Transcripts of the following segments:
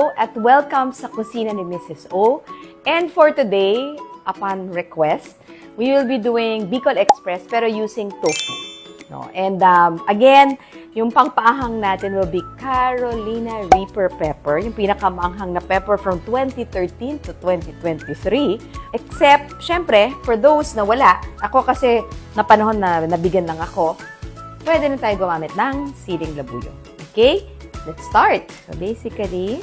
Hello at welcome sa kusina ni Mrs. O. And for today, upon request, we will be doing BICOL Express pero using tofu. No? And again, yung pangpaahang natin will be Carolina Reaper pepper, yung pinakamaanghang na pepper from 2013 to 2023. Except, syempre, for those na wala, ako kasi na panahon na nabigyan lang ako, pwede na tayo gumamit ng siling labuyo. Okay? Let's start. So basically,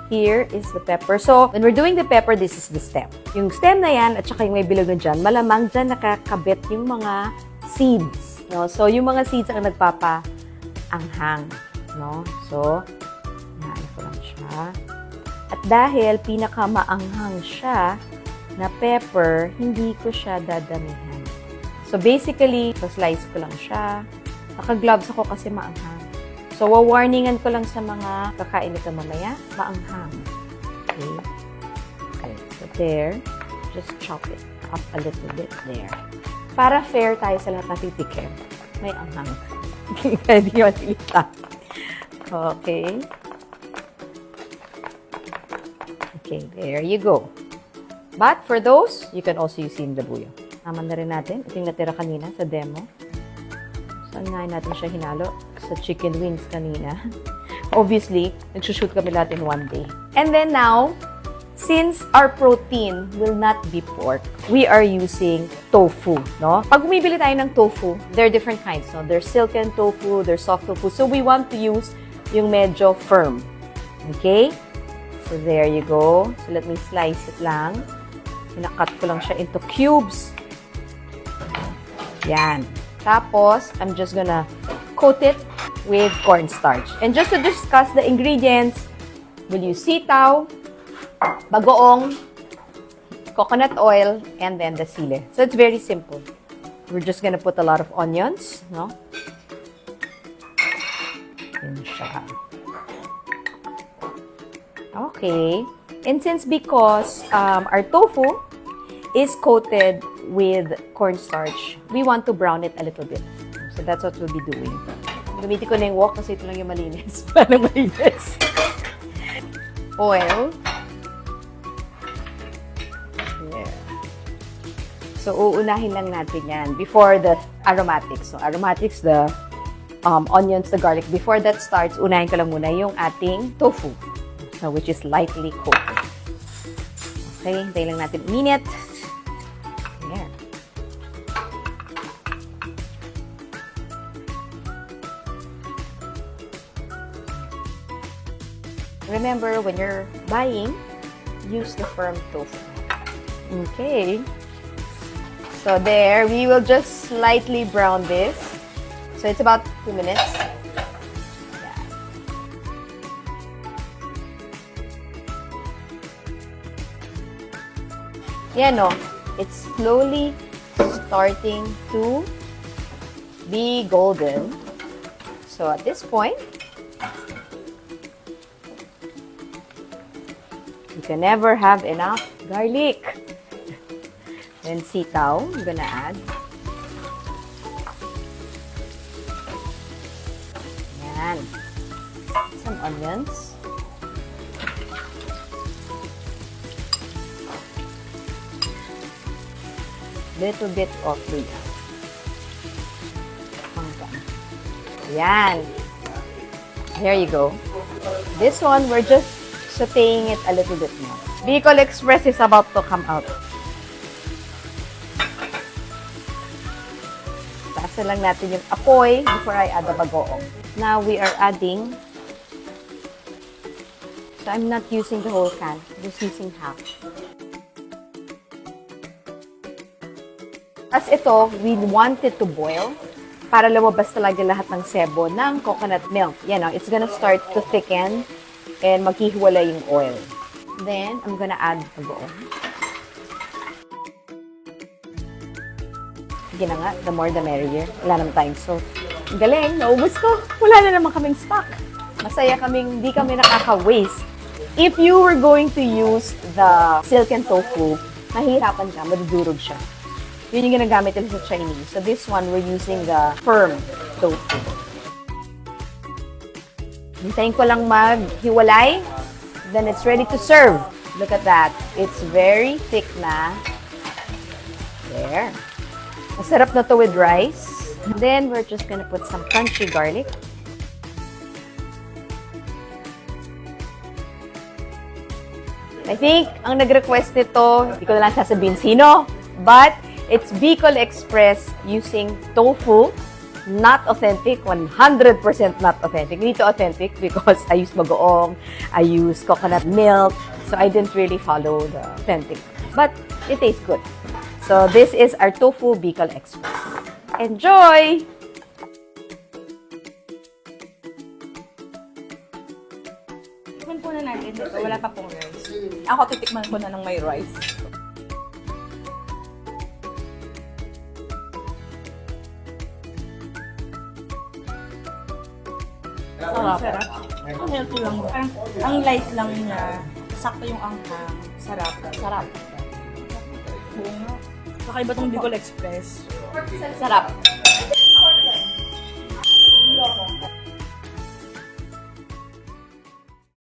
here is the pepper. So when we're doing the pepper, this is the stem. Yung stem na yan at saka yung may bilog na dyan, malamang dyan nakakabit yung mga seeds. No? So yung mga seeds ang nagpapaanghang. No? So, yan ko lang siya. At dahil pinakamaanghang siya na pepper, hindi ko siya dadamihan. So basically, slice ko lang siya. Naka-gloves ako kasi maanghang. So, warningan ko lang sa mga kakain ito mamaya, maanghang. Okay. Okay. So, there. Just chop it up a little bit there. Para fair tayo sa lahat na titikim. May anghang. Kaya di matilita. Okay. Okay, there you go. But for those, you can also use siling labuyo. Naman na rin natin. Ito yung natira kanina sa demo. Saan nga natin siya hinalo? Sa chicken wings kanina. Obviously, nagsushoot kami lahat in one day. And then now, since our protein will not be pork, we are using tofu, no? Pag bumibili tayo ng tofu, there are different kinds, no? There's silken tofu, there's soft tofu. So we want to use yung medyo firm. Okay? So there you go. So let me slice it lang. Pinakat ko lang siya into cubes. Yan. Tapos, I'm just gonna coat it with cornstarch. And just to discuss the ingredients, we'll use sitaw, bagoong, coconut oil, and then the sile. So it's very simple. We're just gonna put a lot of onions, no? Yan siya. Okay. And because our tofu is coated with cornstarch, we want to brown it a little bit. So that's what we'll be doing. Gamitin ko na yung wok kasi ito lang yung malinis. Parang malinis. Oil. Yeah. So, uunahin lang natin yan before the aromatics. So, aromatics, the onions, the garlic. Before that starts, unahin ko lang muna yung ating tofu, so, which is lightly coated. Okay, hintayin lang natin minute. Yeah. Remember, when you're buying, use the firm tofu. Okay. So there, we will just slightly brown this. So it's about 2 minutes. Yeah. No, it's slowly starting to be golden. So at this point, you can never have enough garlic. Then sitaw, I'm gonna add. Yan. Some onions. Little bit of luya. Yan. There you go. This one, we're just sautéing it a little bit more. BICOL Express is about to come out. Taasan lang natin yung apoy before I add the bagoong. Now we are adding. So I'm not using the whole can. I'm just using half. As ito, we want it to boil para lumabas talaga lahat ng sebo ng coconut milk. You know, it's gonna start to thicken and maghihiwala yung oil. Then, I'm gonna add bagoong. Sige na nga, the more the merrier. Wala naman tayong salt. Galing, naubos ko. Wala na naman kaming stock. Masaya kaming, di kami nakaka-waste. If you were going to use the silken tofu, mahirapan ka, madudurog siya. Yun yung ginagamit nila sa Chinese. So this one, we're using the firm tofu. Hintayin ko lang maghiwalay Then it's ready to serve. Look at that. It's very thick na. There. Masarap na to with rice. And then we're just gonna put some crunchy garlic. I think ang nag-request nito, hindi ko na lang sasabihin sino, but it's BICOL Express using tofu. Not authentic, 100% not authentic. Dito authentic because I use bagoong, I use coconut milk, so I didn't really follow the authentic. But it tastes good. So this is our tofu BICOL Express. Enjoy! Tikman po na natin dito. Wala pa pong rice. Ako titikman ko na ng may rice. Sarap. Ang healthy lang. Ang light lang niya. Sakto yung anghang. Sarap. Sarap. Oo nga. Kakaiba tong BICOL Express. Sarap.